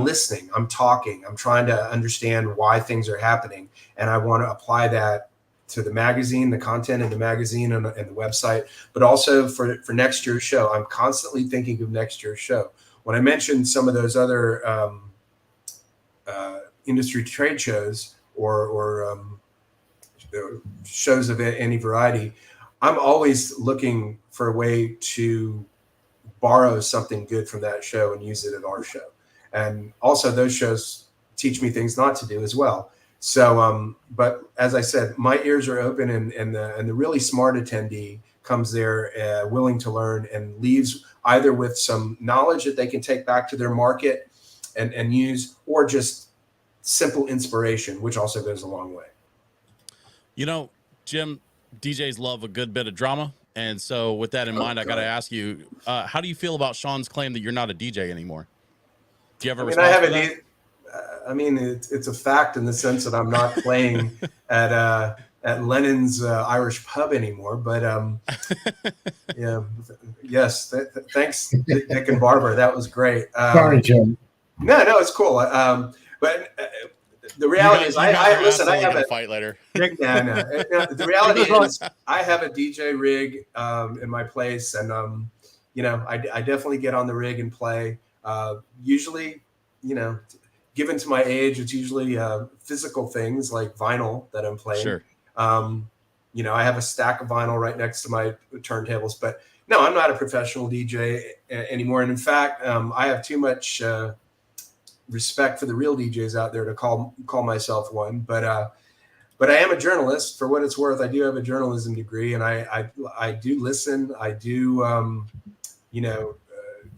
listening, I'm talking, I'm trying to understand why things are happening. And I want to apply that to the magazine, the content in the magazine and the website, but also for next year's show. I'm constantly thinking of next year's show. When I mentioned some of those other industry trade shows or shows of any variety, I'm always looking for a way to borrow something good from that show and use it at our show. And also those shows teach me things not to do as well. So, but as I said, my ears are open, and the really smart attendee comes there willing to learn and leaves either with some knowledge that they can take back to their market and use, or just simple inspiration, which also goes a long way. Jim, DJs love a good bit of drama. And so with that in mind, I got to ask you, how do you feel about Shawn's claim that you're not a DJ anymore? Do you have a response for that? It's a fact in the sense that I'm not playing at Lennon's Irish pub anymore. But yeah, yes, thanks, Dick and Barbara. That was great. Sorry, Jim. No, it's cool. But the reality is, I have a fight later. No. The reality is, I have a DJ rig in my place, and I definitely get on the rig and play. Usually, given to my age, it's usually physical things like vinyl that I'm playing. Sure. I have a stack of vinyl right next to my turntables, but no, I'm not a professional DJ anymore. And in fact, I have too much respect for the real DJs out there to call myself one. But I am a journalist. For what it's worth, I do have a journalism degree, and I do listen. I do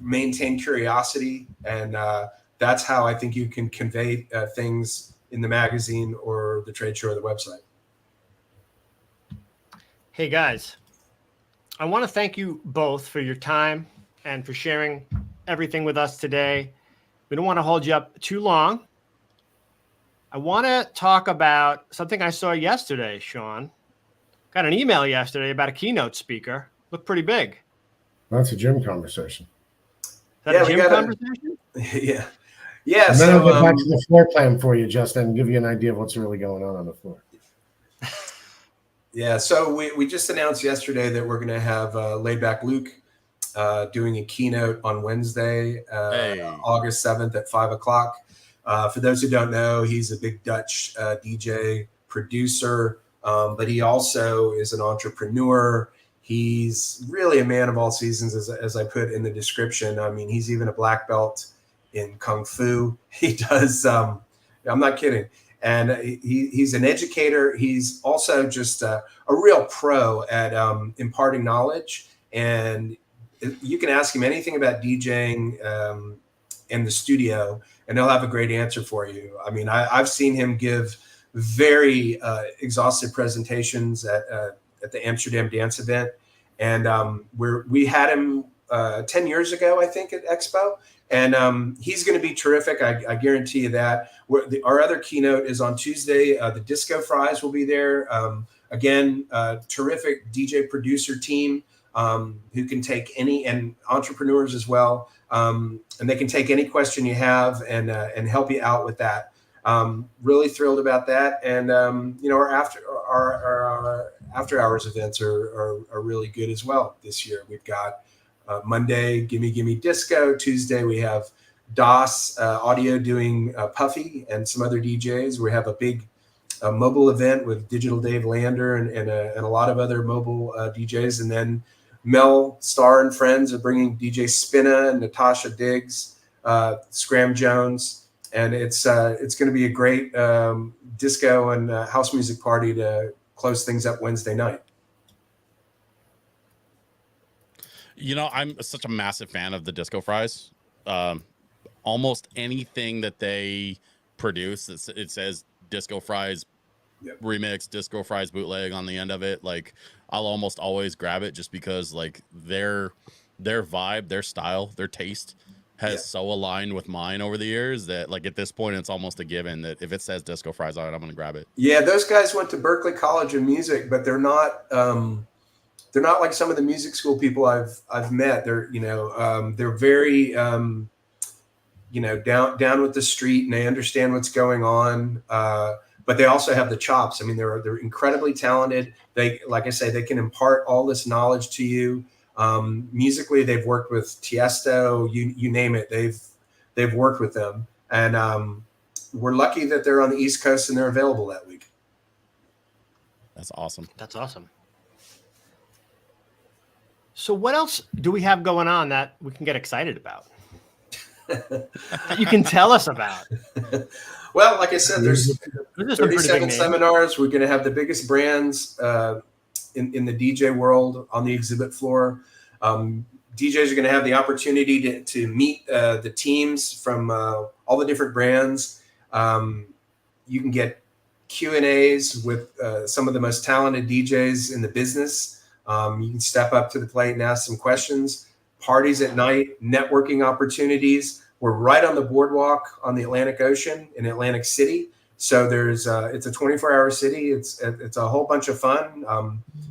maintain curiosity, and that's how I think you can convey things in the magazine or the trade show or the website. Hey guys, I want to thank you both for your time and for sharing everything with us today. We don't want to hold you up too long. I want to talk about something I saw yesterday, Shawn. Got an email yesterday about a keynote speaker. Looked pretty big. That's a Jim conversation. Is that a Jim conversation? Yeah. Yeah. And then I'll get back to the floor plan for you, Justin, and give you an idea of what's really going on the floor. Yeah. So we just announced yesterday that we're going to have Laidback Luke doing a keynote on Wednesday, August 7th at 5:00. For those who don't know, he's a big Dutch DJ producer, but he also is an entrepreneur. He's really a man of all seasons, as I put in the description. I mean, he's even a black belt in Kung Fu. He does, I'm not kidding. And he's an educator. He's also just a real pro at imparting knowledge. And you can ask him anything about DJing in the studio, and he'll have a great answer for you. I mean, I've seen him give very exhaustive presentations at the Amsterdam Dance Event, and we had him 10 years ago, I think, at Expo, and he's going to be terrific. I guarantee you that. Our other keynote is on Tuesday. The Disco Fries will be there. Again, terrific DJ producer team who can take any, and entrepreneurs as well. And they can take any question you have and help you out with that. Really thrilled about that. And, our after hours events are really good as well this year. We've got Monday, Gimme Disco. Tuesday, we have DOS Audio doing Puffy and some other DJs. We have a big mobile event with Digital Dave Lander and a lot of other mobile DJs. And then Mel Starr and friends are bringing DJ Spinna and Natasha Diggs, Scram Jones. And it's going to be a great disco and house music party to close things up Wednesday night. I'm such a massive fan of the Disco Fries. Almost anything that they produce, it says Disco Fries remix, Disco Fries bootleg on the end of it. Like, I'll almost always grab it just because like their vibe, their style, their taste has so aligned with mine over the years that like at this point it's almost a given that if it says Disco Fries on it, I'm gonna grab it. Yeah, those guys went to Berklee College of Music, but they're not like some of the music school people I've met. They're they're very down with the street, and they understand what's going on. But they also have the chops. I mean, they're incredibly talented. They, like I say, they can impart all this knowledge to you. Musically, they've worked with Tiesto, you name it. They've worked with them, and we're lucky that they're on the East Coast and they're available that week. That's awesome. That's awesome. So what else do we have going on that we can get excited about? that you can tell us about? Well, like I said, there's Those are some pretty big 37 names. seminars. We're going to have the biggest brands in the DJ world on the exhibit floor. DJs are going to have the opportunity to meet the teams from all the different brands. You can get Q&As with some of the most talented DJs in the business. You can step up to the plate and ask some questions. Parties at night, networking opportunities. We're right on the boardwalk on the Atlantic Ocean in Atlantic City. So there's it's a 24-hour city. It's a whole bunch of fun.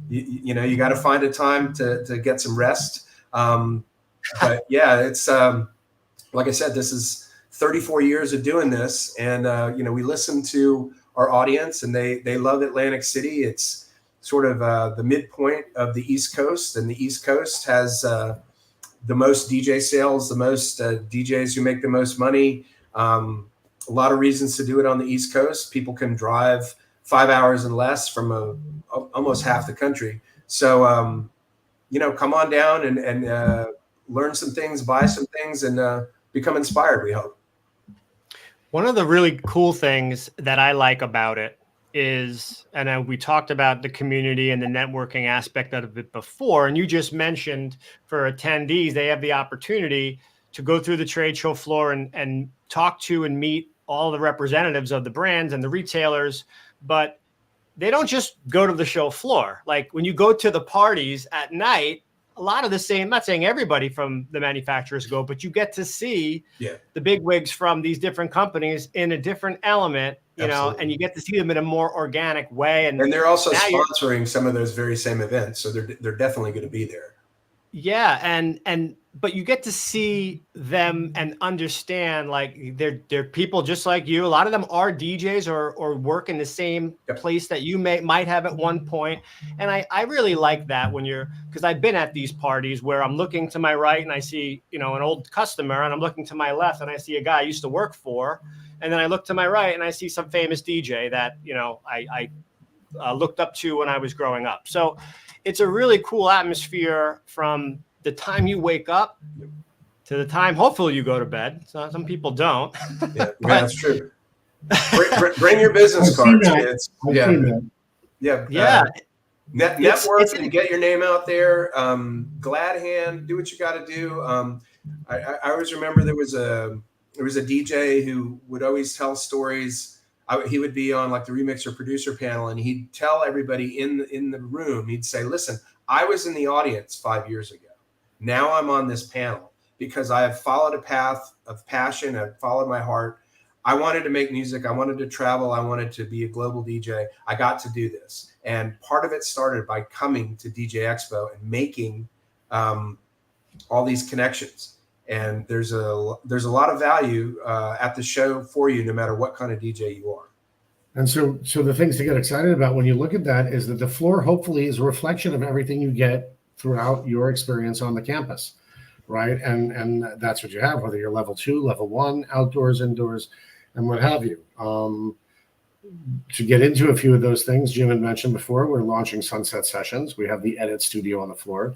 You know, you got to find a time to get some rest. But yeah, it's like I said, this is 34 years of doing this, and you know, we listen to our audience, and they love Atlantic City. It's sort of the midpoint of the East Coast, and the East Coast has the most DJ sales, the most DJs who make the most money. A lot of reasons to do it on the East Coast. People can drive 5 hours and less from almost half the country. So, you know, come on down and learn some things, buy some things, and become inspired, we hope. One of the really cool things that I like about it is, and we talked about the community and the networking aspect of it before, and you just mentioned for attendees, they have the opportunity to go through the trade show floor and talk to and meet all the representatives of the brands and the retailers, but they don't just go to the show floor. Like when you go to the parties at night, a lot of the same, I'm not saying everybody from the manufacturers go, but you get to see the big wigs from these different companies in a different element, you know, and you get to see them in a more organic way. And they're also sponsoring some of those very same events. So they're definitely going to be there. Yeah. But you get to see them and understand, like they're people just like you. A lot of them are DJs or work in the same place that you might have at one point. And I really like that when because I've been at these parties where I'm looking to my right and I see, you know, an old customer, and I'm looking to my left and I see a guy I used to work for. And then I look to my right and I see some famous DJ that, you know, I looked up to when I was growing up. So it's a really cool atmosphere from the time you wake up to the time, hopefully, you go to bed. So some people don't. Yeah, that's true. Bring your business cards, kids. Network and get your name out there. Glad hand, do what you got to do. I always remember there was a DJ who would always tell stories. He would be on like the remixer producer panel, and he'd tell everybody in the room. He'd say, "Listen, I was in the audience 5 years ago. Now I'm on this panel because I have followed a path of passion. I've followed my heart. I wanted to make music. I wanted to travel. I wanted to be a global DJ. I got to do this." And part of it started by coming to DJ Expo and making all these connections. And there's a lot of value at the show for you, no matter what kind of DJ you are. And so the things to get excited about when you look at that is that the floor hopefully is a reflection of everything you get throughout your experience on the campus, right? And that's what you have, whether you're level 2, level 1, outdoors, indoors, and what have you. To get into a few of those things, Jim had mentioned before, we're launching Sunset Sessions. We have the edit studio on the floor.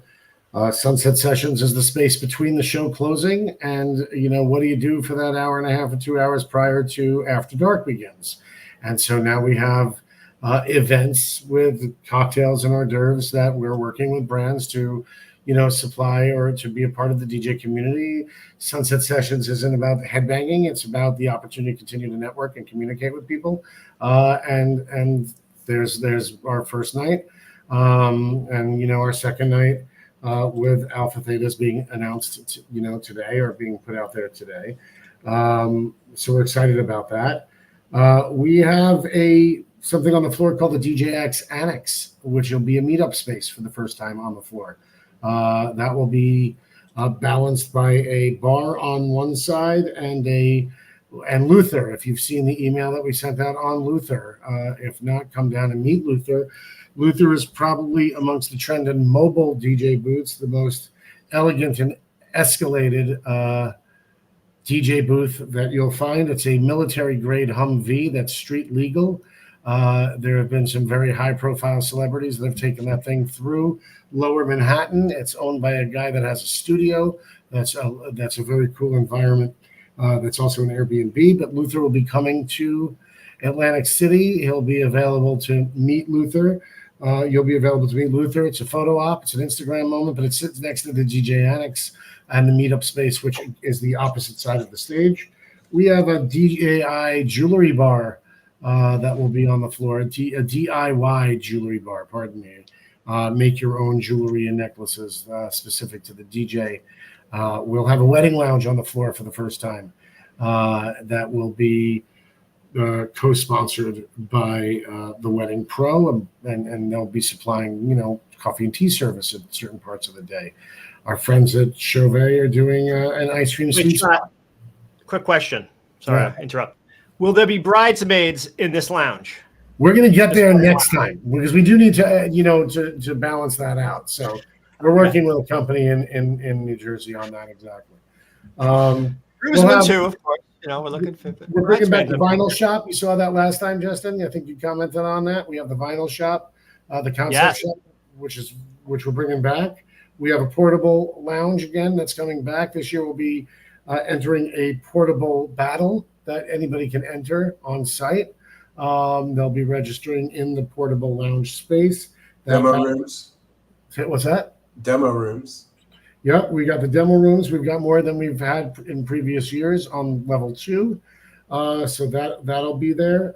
Sunset Sessions is the space between the show closing and, you know, what do you do for that hour and a half or 2 hours prior to after dark begins? And so now we have events with cocktails and hors d'oeuvres that we're working with brands to, you know, supply or to be a part of the DJ community. Sunset Sessions isn't about headbanging. It's about the opportunity to continue to network and communicate with people. And there's our first night. And, you know, our second night with Alpha Thetas being announced, you know, today or being put out there today. So we're excited about that. We have something on the floor called the DJX Annex, which will be a meetup space for the first time on the floor. That will be balanced by a bar on one side and Luther. If you've seen the email that we sent out on Luther, if not, come down and meet Luther. Luther is probably amongst the trend in mobile DJ booths, the most elegant and escalated DJ booth that you'll find. It's a military grade Humvee that's street legal. There have been some very high profile celebrities that have taken that thing through lower Manhattan. It's owned by a guy that has a studio. That's a very cool environment. that's also an Airbnb. But Luther will be coming to Atlantic City. He'll be available to meet Luther. You'll be available to meet Luther. It's a photo op. It's an Instagram moment, but it sits next to the DJ Annex and the meetup space, which is the opposite side of the stage. We have a DJI jewelry bar that will be on the floor, a DIY jewelry bar, pardon me. Make your own jewelry and necklaces specific to the DJ. We'll have a wedding lounge on the floor for the first time that will be co-sponsored by the Wedding Pro, and they'll be supplying, coffee and tea service at certain parts of the day. Our friends at Chauvet are doing an ice cream sweet spot. Quick question. Sorry to interrupt. Will there be bridesmaids in this lounge? We're going to get there next time because we do need to, to balance that out. So we're working with a company in New Jersey on that exactly. Groomsmen too, of course. We're looking for. We're bringing back the vinyl shop. You saw that last time, Justin. I think you commented on that. We have the vinyl shop, the concept shop, which we're bringing back. We have a portable lounge again that's coming back this year. We'll be entering a portable battle that anybody can enter on site. They'll be registering in the portable lounge space. Demo rooms. What's that? Demo rooms. Yep, we got the demo rooms. We've got more than we've had in previous years on level 2. So that'll be there.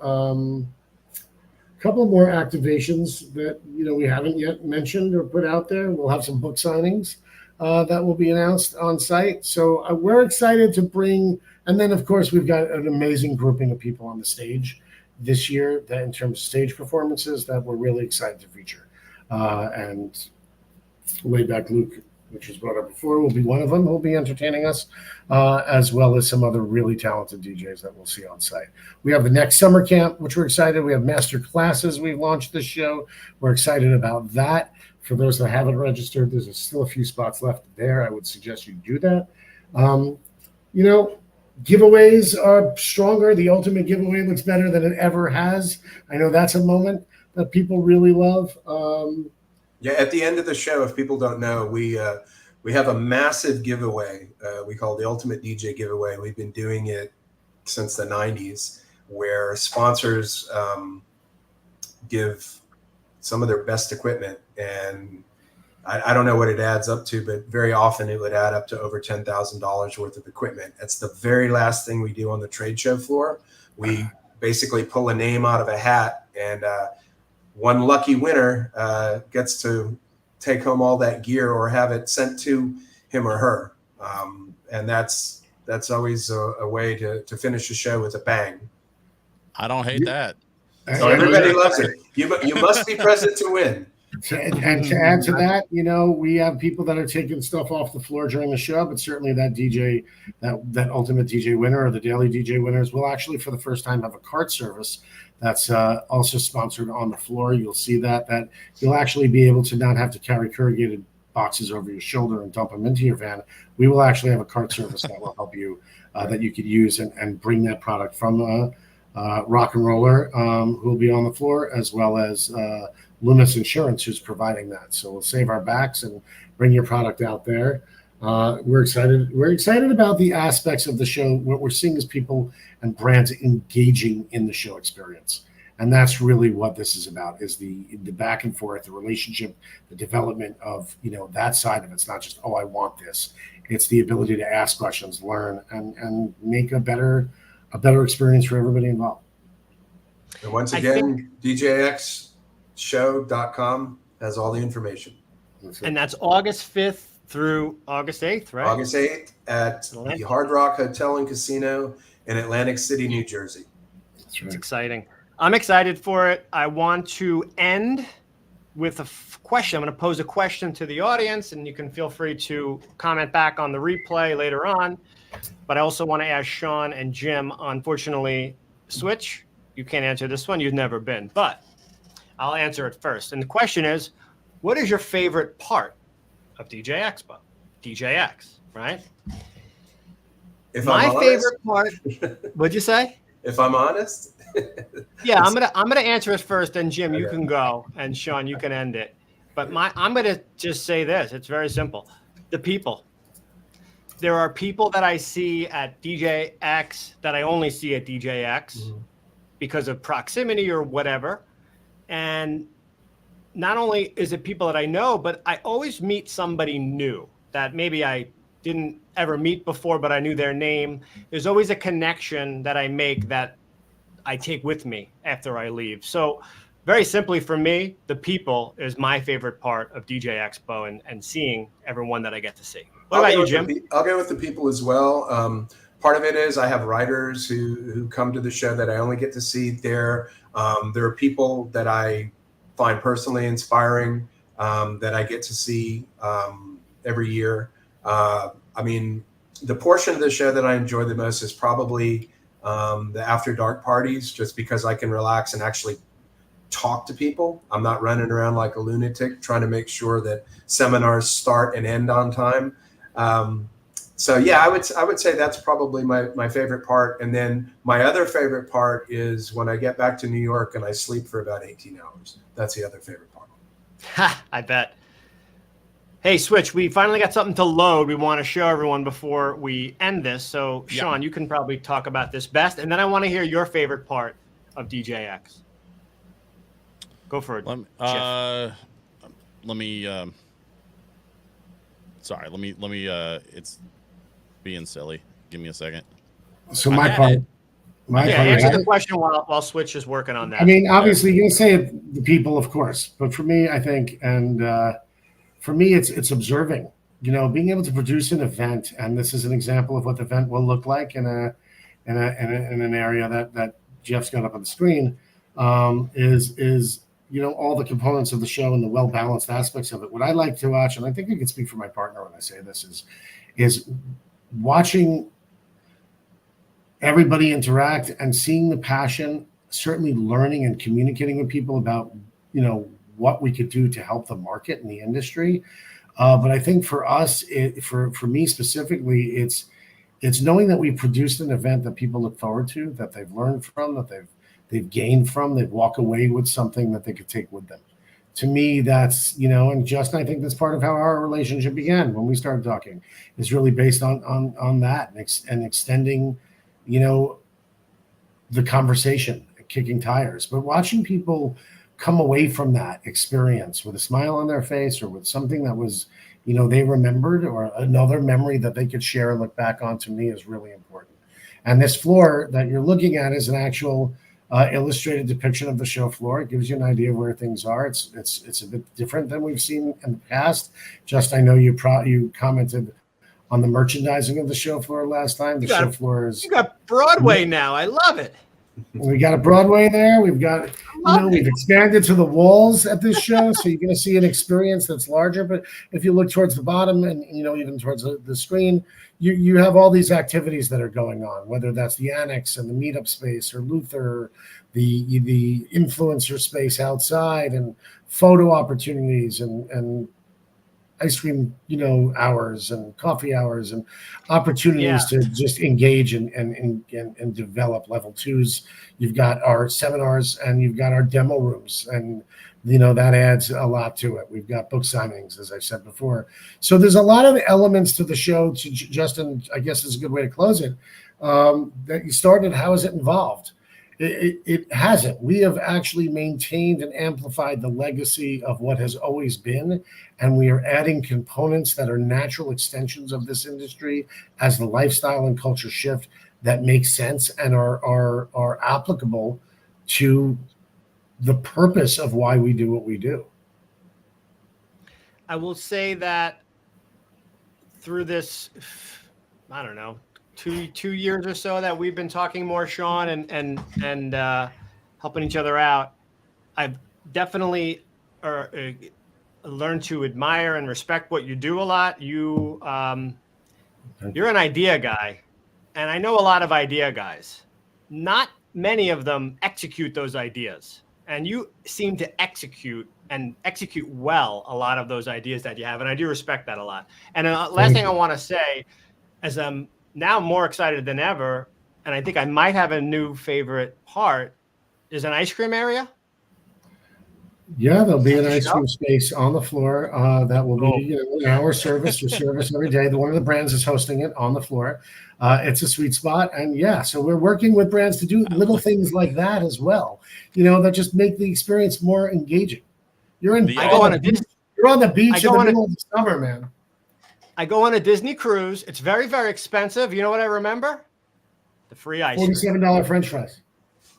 Couple more activations that we haven't yet mentioned or put out there. We'll have some book signings that will be announced on site. So we're excited to bring, and then of course we've got an amazing grouping of people on the stage this year that in terms of stage performances that we're really excited to feature. And Layback Luke, which was brought up before, will be one of them who will be entertaining us, as well as some other really talented DJs that we'll see on site. We have the next summer camp, which we're excited. We have master classes we've launched this show. We're excited about that. For those that haven't registered, there's still a few spots left there. I would suggest you do that. Giveaways are stronger. The ultimate giveaway looks better than it ever has. I know that's a moment that people really love. Yeah, at the end of the show, if people don't know, we have a massive giveaway. We call it the Ultimate DJ Giveaway. We've been doing it since the 90s, where sponsors give some of their best equipment. And I don't know what it adds up to, but very often it would add up to over $10,000 worth of equipment. It's the very last thing we do on the trade show floor. We basically pull a name out of a hat, and one lucky winner gets to take home all that gear or have it sent to him or her. And that's always a way to finish the show with a bang. I don't hate that. So everybody loves it. You must be present to win. And to add to that, we have people that are taking stuff off the floor during the show, but certainly that DJ, that ultimate DJ winner or the daily DJ winners will actually for the first time have a cart service that's also sponsored on the floor. You'll see that you'll actually be able to not have to carry corrugated boxes over your shoulder and dump them into your van. We will actually have a cart service that will help you that you could use and bring that product from Rock and Roller, who will be on the floor, as well as Loomis Insurance, who's providing that. So we'll save our backs and bring your product out there. We're excited. We're excited about the aspects of the show. What we're seeing is people and brands engaging in the show experience. And that's really what this is about, is the back and forth, the relationship, the development of, that side of it. It's not just, I want this. It's the ability to ask questions, learn, and make a better experience for everybody involved. And once again, DJXshow.com has all the information. And that's August 5th through August 8th, right? August 8th at the Hard Rock Hotel and Casino in Atlantic City, New Jersey. That's right. It's exciting. I'm excited for it. I want to end with a question. I'm going to pose a question to the audience, and you can feel free to comment back on the replay later on. But I also want to ask Shawn and Jim, unfortunately, Switch, you can't answer this one. You've never been, but I'll answer it first. And the question is, what is your favorite part of DJ Expo? DJX, right? My favorite part, what'd you say? If I'm honest? Yeah, I'm gonna answer it first, and Jim, you can go, and Shawn, you can end it. But I'm gonna just say this. It's very simple. The people. there are people that I see at DJX that I only see at DJX because of proximity or whatever. And not only is it people that I know, but I always meet somebody new that maybe I didn't ever meet before, but I knew their name. There's always a connection that I make that I take with me after I leave. So very simply for me, the people is my favorite part of DJ Expo and seeing everyone that I get to see. What about you, Jim? I'll go with the people as well. Part of it is I have writers who come to the show that I only get to see there. There are people that I find personally inspiring that I get to see every year. I mean, the portion of the show that I enjoy the most is probably the after dark parties, just because I can relax and actually talk to people. I'm not running around like a lunatic trying to make sure that seminars start and end on time. So yeah, I would say that's probably my favorite part. And then my other favorite part is when I get back to New York and I sleep for about 18 hours. That's the other favorite part. Ha, I bet. Hey, Switch, we finally got something to load. We want to show everyone before we end this. So, Shawn, you can probably talk about this best. And then I want to hear your favorite part of DJX. Go for it. It's being silly. Give me a second. So my part. Answer the question while Switch is working on that. I mean, obviously, you're going to say the people, of course. But for me, I think, and for me, it's observing. You know, being able to produce an event, and this is an example of what the event will look like in an area that Jeff's got up on the screen, is you know, all the components of the show and the well-balanced aspects of it. What I like to watch, and I think I can speak for my partner when I say this, is watching everybody interact and seeing the passion, certainly learning and communicating with people about, you know, what we could do to help the market and the industry. But I think for us, for me specifically, it's knowing that we produced an event that people look forward to, that they've learned from, that they've gained from, they've walked away with something that they could take with them. To me, that's, you know, and Justin, I think that's part of how our relationship began when we started talking. It's really based on that and extending, you know, the conversation, kicking tires, but watching people come away from that experience with a smile on their face or with something that was, you know, they remembered, or another memory that they could share and look back on, to me is really important. And this floor that you're looking at is an actual illustrated depiction of the show floor. It gives you an idea of where things are. It's a bit different than we've seen in the past. Just, I know you commented on the merchandising of the show floor last time. The show floor is, you got Broadway now. I love it. We got a Broadway there. We've got, we've expanded to the walls at this show, so you're going to see an experience that's larger. But if you look towards the bottom and, you know, even towards the screen, you have all these activities that are going on, whether that's the annex and the meetup space, or Luther, the influencer space outside, and photo opportunities and ice cream, you know, hours and coffee hours and opportunities to just engage and develop level twos. You've got our seminars and you've got our demo rooms, and, you know, that adds a lot to it. We've got book signings, as I said before. So there's a lot of elements to the show. To Justin, I guess is a good way to close it. That you started, how has it evolved? It hasn't. We have actually maintained and amplified the legacy of what has always been, and we are adding components that are natural extensions of this industry as the lifestyle and culture shift that make sense and are applicable to the purpose of why we do what we do. I will say that through this, I don't know, two years or so that we've been talking more, Shawn, and helping each other out, I've definitely learned to admire and respect what you do a lot. You're an idea guy, and I know a lot of idea guys. Not many of them execute those ideas, and you seem to execute well a lot of those ideas that you have, and I do respect that a lot. And last thing I want to say, as I'm now more excited than ever, and I think I might have a new favorite part, is an ice cream area. Yeah, there'll be At an the ice show? cream space on the floor. That will be Oh. an hour service or service every day. One of the brands is hosting it on the floor. It's a sweet spot, and yeah, so we're working with brands to do little things like that as well. That just make the experience more engaging. You're in. I go on a You're on the beach in the on a- middle of the summer, man. I go on a Disney cruise. It's very, very expensive. You know what I remember? The free ice cream. $47 French fries.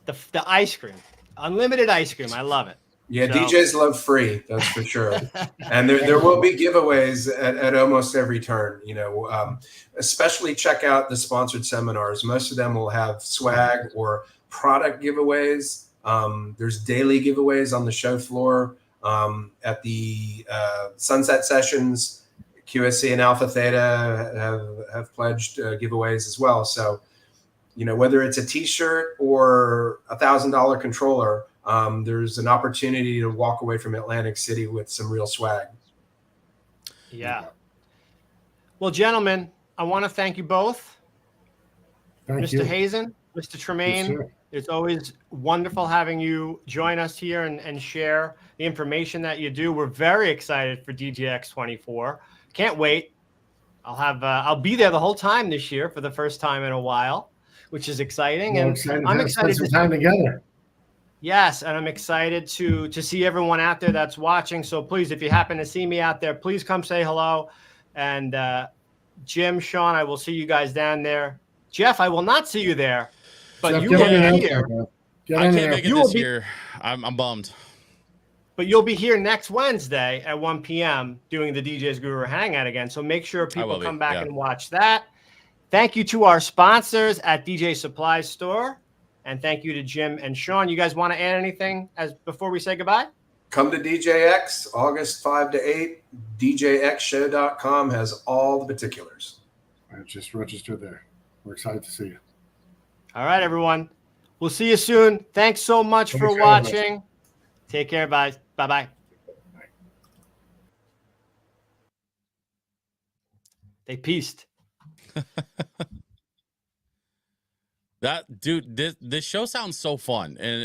The ice cream. Unlimited ice cream. I love it. Yeah, So- DJs love free, that's for sure. And there will be giveaways at almost every turn. Especially check out the sponsored seminars. Most of them will have swag or product giveaways. There's daily giveaways on the show floor. At the sunset sessions, QSC and Alpha Theta have pledged giveaways as well. So, whether it's a T-shirt or $1,000 controller, there's an opportunity to walk away from Atlantic City with some real swag. Yeah. Well, gentlemen, I want to thank you both. Thank you. Mr. Hazan, Mr. Tremayne, Yes, sir. it's always wonderful having you join us here and share the information that you do. We're very excited for DJX 24. Can't wait. I'll be there the whole time this year for the first time in a while, which is exciting. Well, And I'm excited to spend some time together. Yes, and I'm excited to see everyone out there that's watching. So please, if you happen to see me out there, please come say hello. And Jim, Shawn, I will see you guys down there. Jeff, I will not see you there, but Jeff, you get will on the be air, here. bro. I can't make it You will this be- year. I'm bummed. But you'll be here next Wednesday at 1 p.m. doing the DJ's Guru Hangout again. So make sure people come back and watch that. Thank you to our sponsors at DJ Supply Store. And thank you to Jim and Shawn. You guys want to add anything before we say goodbye? Come to DJX, August 5 to 8. DJXshow.com has all the particulars. I just registered there. We're excited to see you. All right, everyone. We'll see you soon. Thanks so much for watching. Take care, guys. Bye-bye. They peaced. That dude, this show sounds so fun, and